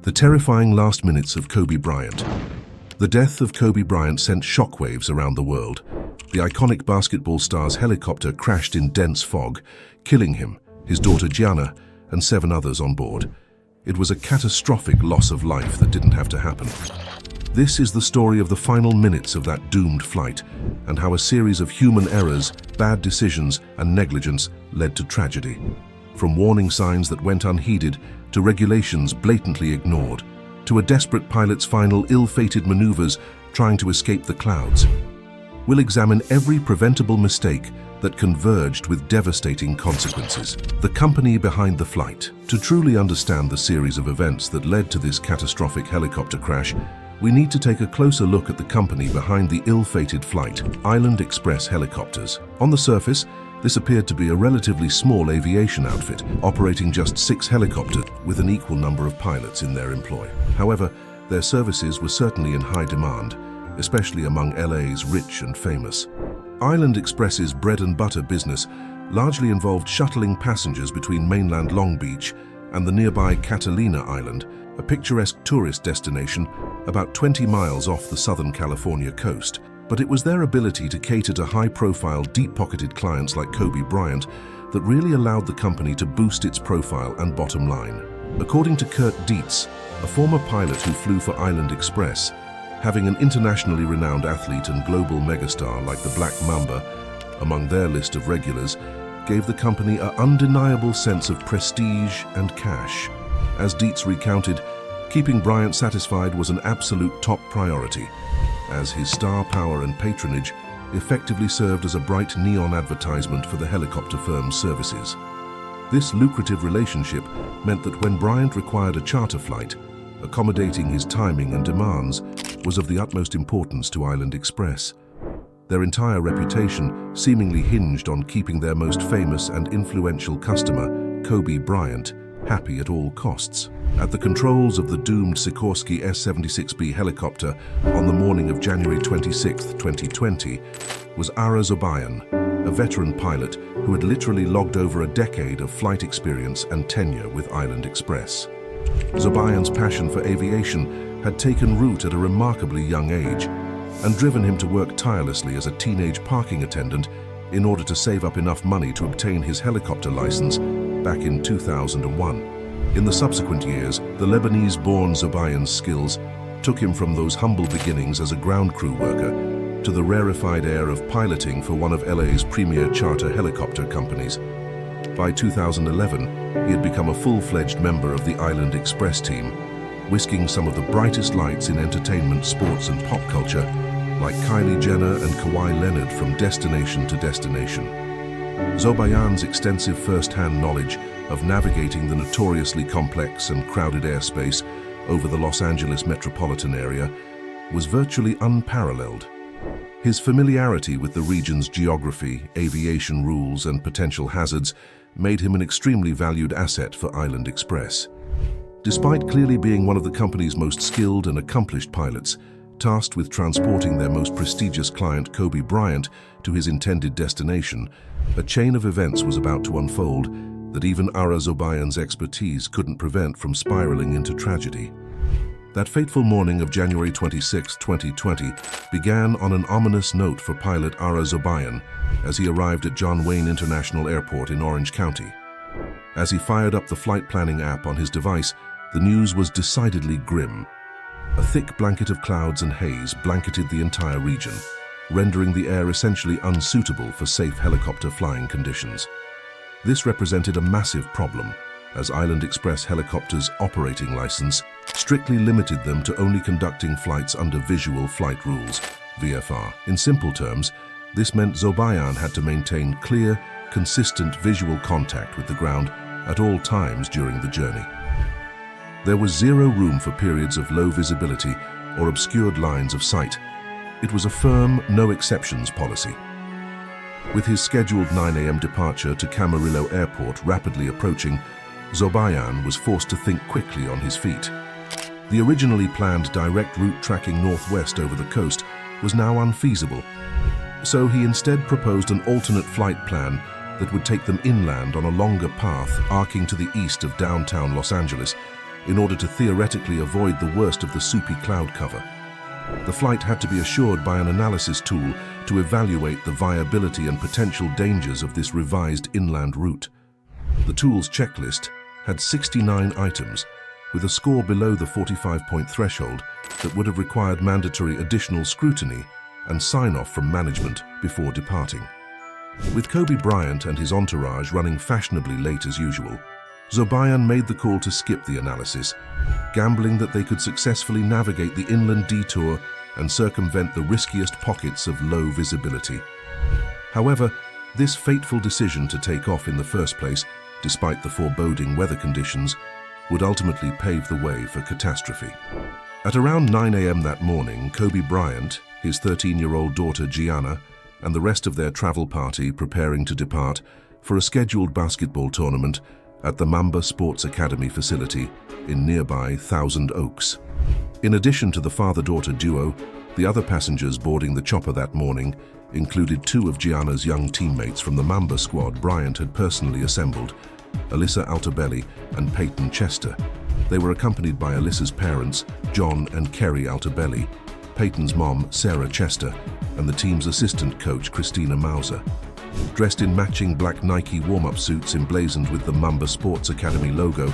The terrifying last minutes of Kobe Bryant. The death of Kobe Bryant sent shockwaves around the world. The iconic basketball star's helicopter crashed in dense fog, killing him, his daughter Gianna, and 7 others on board. It was a catastrophic loss of life that didn't have to happen. This is the story of the final minutes of that doomed flight, and how a series of human errors, bad decisions, and negligence led to tragedy. From warning signs that went unheeded, to regulations blatantly ignored, to a desperate pilot's final ill-fated maneuvers trying to escape the clouds. We'll examine every preventable mistake that converged with devastating consequences. The company behind the flight. To truly understand the series of events that led to this catastrophic helicopter crash, we need to take a closer look at the company behind the ill-fated flight, Island Express Helicopters. On the surface, this appeared to be a relatively small aviation outfit, operating just 6 helicopters with an equal number of pilots in their employ. However, their services were certainly in high demand, especially among LA's rich and famous. Island Express's bread-and-butter business largely involved shuttling passengers between mainland Long Beach and the nearby Catalina Island, a picturesque tourist destination about 20 miles off the Southern California coast. But it was their ability to cater to high-profile, deep-pocketed clients like Kobe Bryant that really allowed the company to boost its profile and bottom line. According to Kurt Dietz, a former pilot who flew for Island Express, having an internationally renowned athlete and global megastar like the Black Mamba among their list of regulars, gave the company an undeniable sense of prestige and cash. As Dietz recounted, keeping Bryant satisfied was an absolute top priority, as his star power and patronage effectively served as a bright neon advertisement for the helicopter firm's services. This lucrative relationship meant that when Bryant required a charter flight, accommodating his timing and demands was of the utmost importance to Island Express. Their entire reputation seemingly hinged on keeping their most famous and influential customer, Kobe Bryant, happy at all costs. At the controls of the doomed Sikorsky S-76B helicopter on the morning of January 26, 2020, was Ara Zobayan, a veteran pilot who had literally logged over a decade of flight experience and tenure with Island Express. Zobayan's passion for aviation had taken root at a remarkably young age and driven him to work tirelessly as a teenage parking attendant in order to save up enough money to obtain his helicopter license back in 2001. In the subsequent years, the Lebanese-born Zobayan's skills took him from those humble beginnings as a ground crew worker to the rarefied air of piloting for one of LA's premier charter helicopter companies. By 2011, he had become a full-fledged member of the Island Express team, whisking some of the brightest lights in entertainment, sports, and pop culture, like Jenner and Kawhi Leonard, from destination to destination. Zobayan's extensive first-hand knowledge of navigating the notoriously complex and crowded airspace over the Los Angeles metropolitan area was virtually unparalleled. His familiarity with the region's geography, aviation rules, and potential hazards made him an extremely valued asset for Island Express. Despite clearly being one of the company's most skilled and accomplished pilots, tasked with transporting their most prestigious client, Kobe Bryant, to his intended destination, a chain of events was about to unfold that even Ara Zobayan's expertise couldn't prevent from spiraling into tragedy. That fateful morning of January 26, 2020, began on an ominous note for pilot Ara Zobayan as he arrived at John Wayne International Airport in Orange County. As he fired up the flight planning app on his device, the news was decidedly grim. A thick blanket of clouds and haze blanketed the entire region, rendering the air essentially unsuitable for safe helicopter flying conditions. This represented a massive problem, as Island Express Helicopter's operating license strictly limited them to only conducting flights under Visual Flight Rules, VFR. In simple terms, this meant Zobayan had to maintain clear, consistent visual contact with the ground at all times during the journey. There was zero room for periods of low visibility or obscured lines of sight. It was a firm, no-exceptions policy. With his scheduled 9 a.m. departure to Camarillo Airport rapidly approaching, Zobayan was forced to think quickly on his feet. The originally planned direct route tracking northwest over the coast was now unfeasible, so he instead proposed an alternate flight plan that would take them inland on a longer path arcing to the east of downtown Los Angeles in order to theoretically avoid the worst of the soupy cloud cover. The flight had to be assured by an analysis tool to evaluate the viability and potential dangers of this revised inland route. The tool's checklist had 69 items, with a score below the 45-point threshold that would have required mandatory additional scrutiny and sign-off from management before departing. With Kobe Bryant and his entourage running fashionably late as usual, Zobayan made the call to skip the analysis, gambling that they could successfully navigate the inland detour and circumvent the riskiest pockets of low visibility. However, this fateful decision to take off in the first place, despite the foreboding weather conditions, would ultimately pave the way for catastrophe. At around 9 a.m. that morning, Kobe Bryant, his 13-year-old daughter Gianna, and the rest of their travel party preparing to depart for a scheduled basketball tournament at the Mamba Sports Academy facility in nearby Thousand Oaks. In addition to the father-daughter duo, the other passengers boarding the chopper that morning included two of Gianna's young teammates from the Mamba squad Bryant had personally assembled, Alyssa Altobelli and Peyton Chester. They were accompanied by Alyssa's parents, John and Kerry Altobelli, Peyton's mom, Sarah Chester, and the team's assistant coach, Christina Mauser. Dressed in matching black Nike warm-up suits emblazoned with the Mamba Sports Academy logo,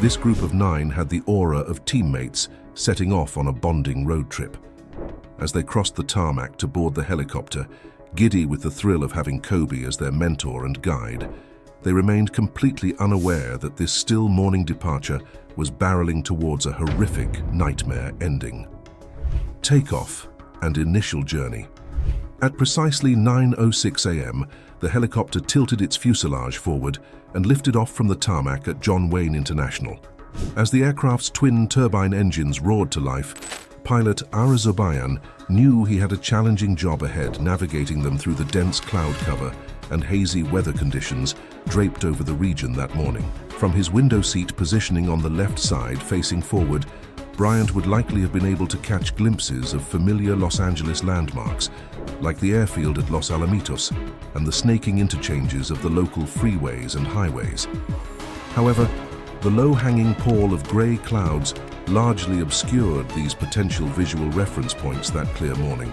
this group of 9 had the aura of teammates setting off on a bonding road trip. As they crossed the tarmac to board the helicopter, giddy with the thrill of having Kobe as their mentor and guide, they remained completely unaware that this still morning departure was barreling towards a horrific nightmare ending. Takeoff and initial journey. At precisely 9:06 a.m., the helicopter tilted its fuselage forward and lifted off from the tarmac at John Wayne International. As the aircraft's twin turbine engines roared to life, pilot Ara Zobayan knew he had a challenging job ahead navigating them through the dense cloud cover and hazy weather conditions draped over the region that morning. From his window seat positioning on the left side facing forward, Bryant would likely have been able to catch glimpses of familiar Los Angeles landmarks, like the airfield at Los Alamitos and the snaking interchanges of the local freeways and highways. However, the low-hanging pall of grey clouds largely obscured these potential visual reference points that clear morning.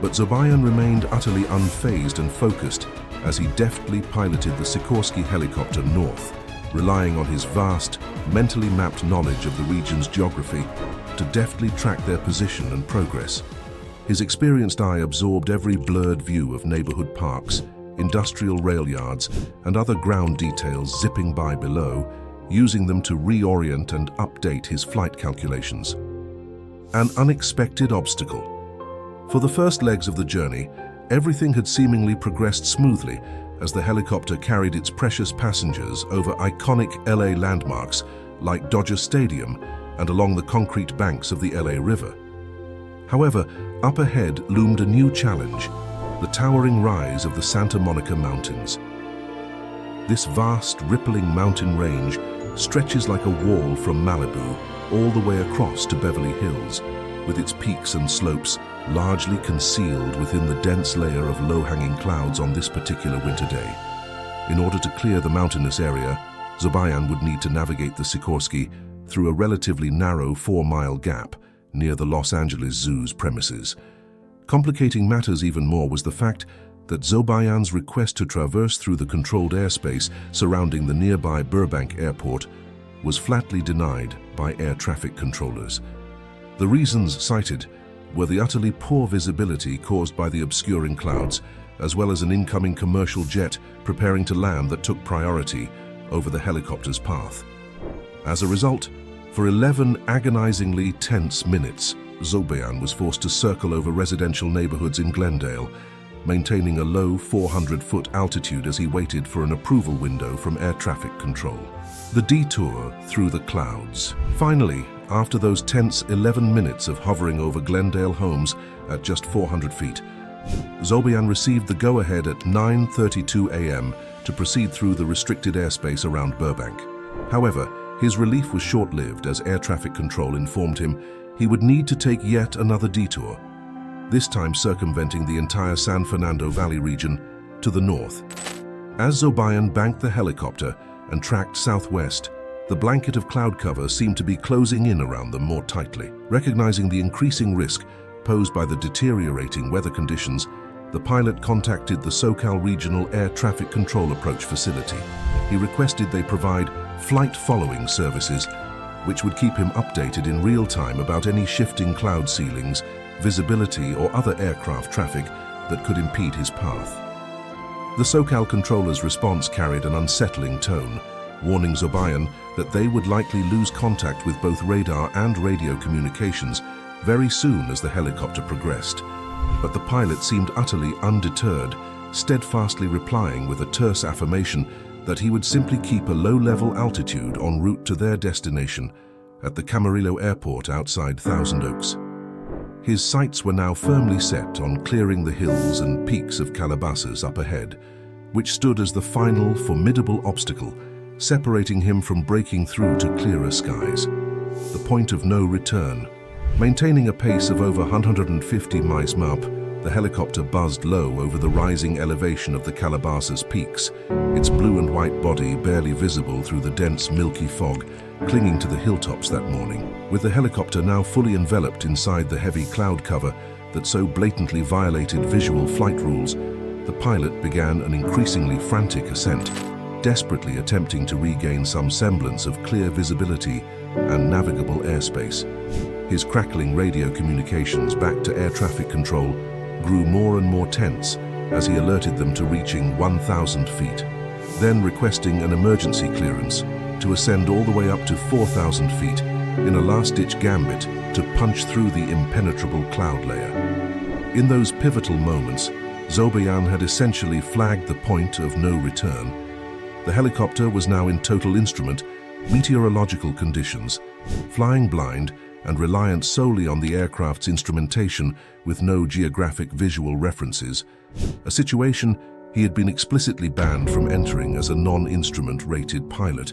But Zobayan remained utterly unfazed and focused as he deftly piloted the Sikorsky helicopter north, relying on his vast, mentally mapped knowledge of the region's geography to deftly track their position and progress. His experienced eye absorbed every blurred view of neighborhood parks, industrial rail yards, and other ground details zipping by below, using them to reorient and update his flight calculations. An unexpected obstacle. For the first legs of the journey, everything had seemingly progressed smoothly as the helicopter carried its precious passengers over iconic LA landmarks like Dodger Stadium and along the concrete banks of the LA River. However, up ahead loomed a new challenge, the towering rise of the Santa Monica Mountains. This vast, rippling mountain range stretches like a wall from Malibu all the way across to Beverly Hills, with its peaks and slopes largely concealed within the dense layer of low-hanging clouds on this particular winter day. In order to clear the mountainous area, Zobayan would need to navigate the Sikorsky through a relatively narrow 4-mile gap near the Los Angeles Zoo's premises. Complicating matters even more was the fact that Zobayan's request to traverse through the controlled airspace surrounding the nearby Burbank Airport was flatly denied by air traffic controllers. The reasons cited were the utterly poor visibility caused by the obscuring clouds, as well as an incoming commercial jet preparing to land that took priority over the helicopter's path. As a result, for 11 agonizingly tense minutes, Zobayan was forced to circle over residential neighborhoods in Glendale, maintaining a low 400-foot altitude as he waited for an approval window from air traffic control. The detour through the clouds. Finally, after those tense 11 minutes of hovering over Glendale homes at just 400 feet, Zobayan received the go-ahead at 9:32 a.m. to proceed through the restricted airspace around Burbank. However, his relief was short-lived as air traffic control informed him he would need to take yet another detour, this time circumventing the entire San Fernando Valley region to the north. As Zobayan banked the helicopter and tracked southwest, The blanket of cloud cover seemed to be closing in around them more tightly. Recognizing the increasing risk posed by the deteriorating weather conditions, the pilot contacted the SoCal Regional Air Traffic Control Approach Facility. He requested they provide flight following services, which would keep him updated in real time about any shifting cloud ceilings, visibility, or other aircraft traffic that could impede his path. The SoCal controller's response carried an unsettling tone, warning Zobayan that they would likely lose contact with both radar and radio communications very soon as the helicopter progressed. But the pilot seemed utterly undeterred, steadfastly replying with a terse affirmation that he would simply keep a low-level altitude en route to their destination at the Camarillo Airport outside Thousand Oaks. His sights were now firmly set on clearing the hills and peaks of Calabasas up ahead, which stood as the final formidable obstacle, separating him from breaking through to clearer skies. The point of no return. Maintaining a pace of over 150 mph, the helicopter buzzed low over the rising elevation of the Calabasas peaks, its blue and white body barely visible through the dense milky fog clinging to the hilltops that morning. With the helicopter now fully enveloped inside the heavy cloud cover that so blatantly violated visual flight rules, the pilot began an increasingly frantic ascent, desperately attempting to regain some semblance of clear visibility and navigable airspace. His crackling radio communications back to air traffic control grew more and more tense as he alerted them to reaching 1,000 feet, then requesting an emergency clearance to ascend all the way up to 4,000 feet in a last-ditch gambit to punch through the impenetrable cloud layer. In those pivotal moments, Zobayan had essentially flagged the point of no return. The helicopter was now in total instrument, meteorological conditions, flying blind and reliant solely on the aircraft's instrumentation with no geographic visual references, a situation he had been explicitly banned from entering as a non-instrument rated pilot.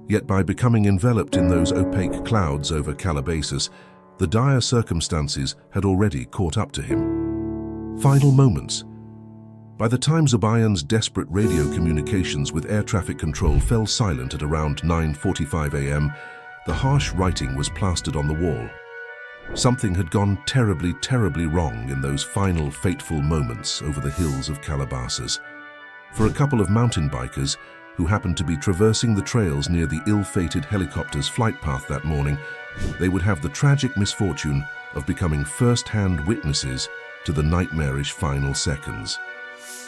Yet by becoming enveloped in those opaque clouds over Calabasas, the dire circumstances had already caught up to him. Final moments. By the time Zobayan's desperate radio communications with air traffic control fell silent at around 9:45 a.m., the harsh writing was plastered on the wall. Something had gone terribly, terribly wrong in those final fateful moments over the hills of Calabasas. For a couple of mountain bikers who happened to be traversing the trails near the ill-fated helicopter's flight path that morning, they would have the tragic misfortune of becoming first-hand witnesses to the nightmarish final seconds.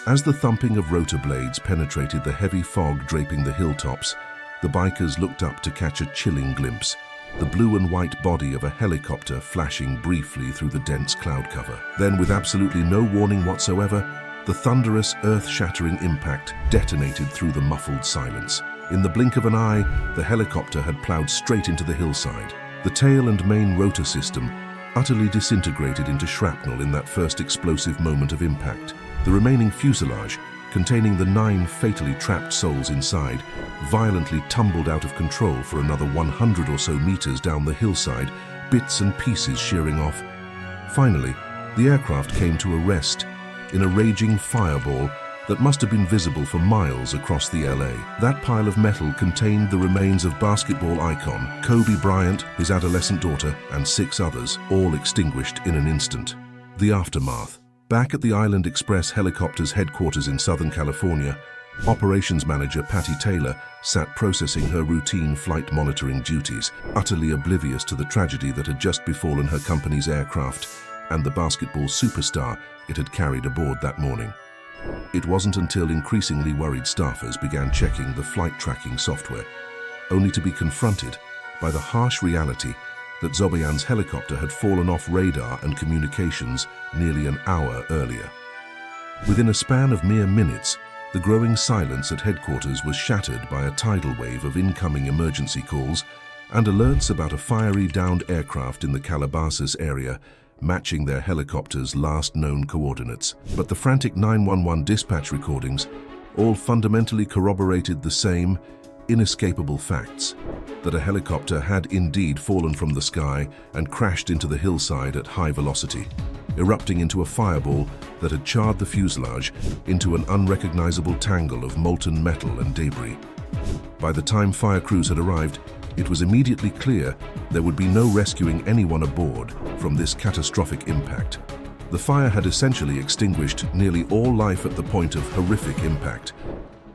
As the thumping of rotor blades penetrated the heavy fog draping the hilltops, the bikers looked up to catch a chilling glimpse, the blue and white body of a helicopter flashing briefly through the dense cloud cover. Then, with absolutely no warning whatsoever, the thunderous, earth-shattering impact detonated through the muffled silence. In the blink of an eye, the helicopter had plowed straight into the hillside. The tail and main rotor system utterly disintegrated into shrapnel in that first explosive moment of impact. The remaining fuselage, containing the 9 fatally trapped souls inside, violently tumbled out of control for another 100 or so meters down the hillside, bits and pieces shearing off. Finally, the aircraft came to a rest in a raging fireball that must have been visible for miles across the LA. That pile of metal contained the remains of basketball icon Kobe Bryant, his adolescent daughter, and 6 others, all extinguished in an instant. The aftermath. Back at the Island Express helicopter's headquarters in Southern California, operations manager Patty Taylor sat processing her routine flight monitoring duties, utterly oblivious to the tragedy that had just befallen her company's aircraft and the basketball superstar it had carried aboard that morning. It wasn't until increasingly worried staffers began checking the flight tracking software, only to be confronted by the harsh reality that Zobayan's helicopter had fallen off radar and communications nearly an hour earlier. Within a span of mere minutes, the growing silence at headquarters was shattered by a tidal wave of incoming emergency calls and alerts about a fiery downed aircraft in the Calabasas area matching their helicopter's last known coordinates. But the frantic 911 dispatch recordings all fundamentally corroborated the same inescapable facts, that a helicopter had indeed fallen from the sky and crashed into the hillside at high velocity, erupting into a fireball that had charred the fuselage into an unrecognizable tangle of molten metal and debris. By the time fire crews had arrived, it was immediately clear there would be no rescuing anyone aboard from this catastrophic impact. The fire had essentially extinguished nearly all life at the point of horrific impact.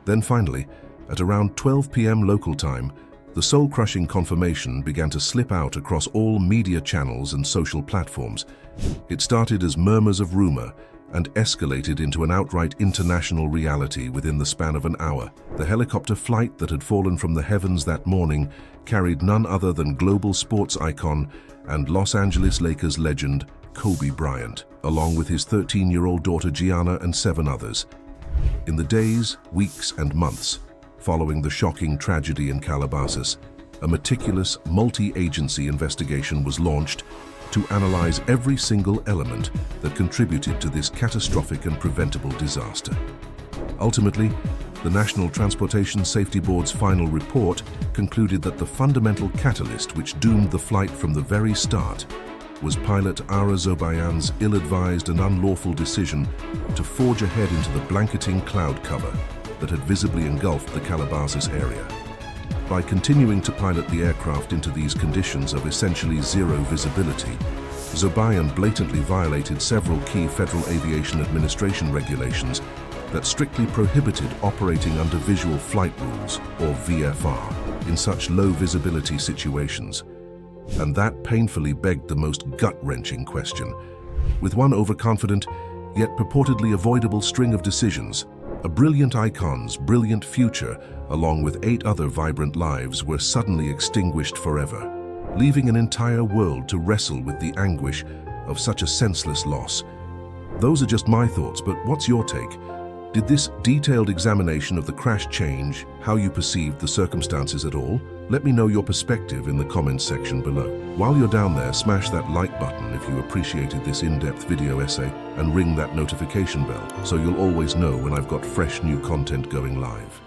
Then finally, at around 12 p.m. local time, the soul-crushing confirmation began to slip out across all media channels and social platforms. It started as murmurs of rumor and escalated into an outright international reality within the span of an hour. The helicopter flight that had fallen from the heavens that morning carried none other than global sports icon and Los Angeles Lakers legend Kobe Bryant, along with his 13-year-old daughter Gianna and 7 others. In the days, weeks, and months following the shocking tragedy in Calabasas, a meticulous, multi-agency investigation was launched to analyze every single element that contributed to this catastrophic and preventable disaster. Ultimately, the National Transportation Safety Board's final report concluded that the fundamental catalyst which doomed the flight from the very start was pilot Ara Zobayan's ill-advised and unlawful decision to forge ahead into the blanketing cloud cover that had visibly engulfed the Calabasas area. By continuing to pilot the aircraft into these conditions of essentially zero visibility, Zobayan blatantly violated several key Federal Aviation Administration regulations that strictly prohibited operating under visual flight rules, or VFR, in such low visibility situations. And that painfully begged the most gut-wrenching question. With one overconfident, yet purportedly avoidable string of decisions, a brilliant icon's brilliant future, along with 8 other vibrant lives, were suddenly extinguished forever, leaving an entire world to wrestle with the anguish of such a senseless loss. Those are just my thoughts, but what's your take? Did this detailed examination of the crash change how you perceived the circumstances at all? Let me know your perspective in the comments section below. While you're down there, smash that like button if you appreciated this in-depth video essay and ring that notification bell so you'll always know when I've got fresh new content going live.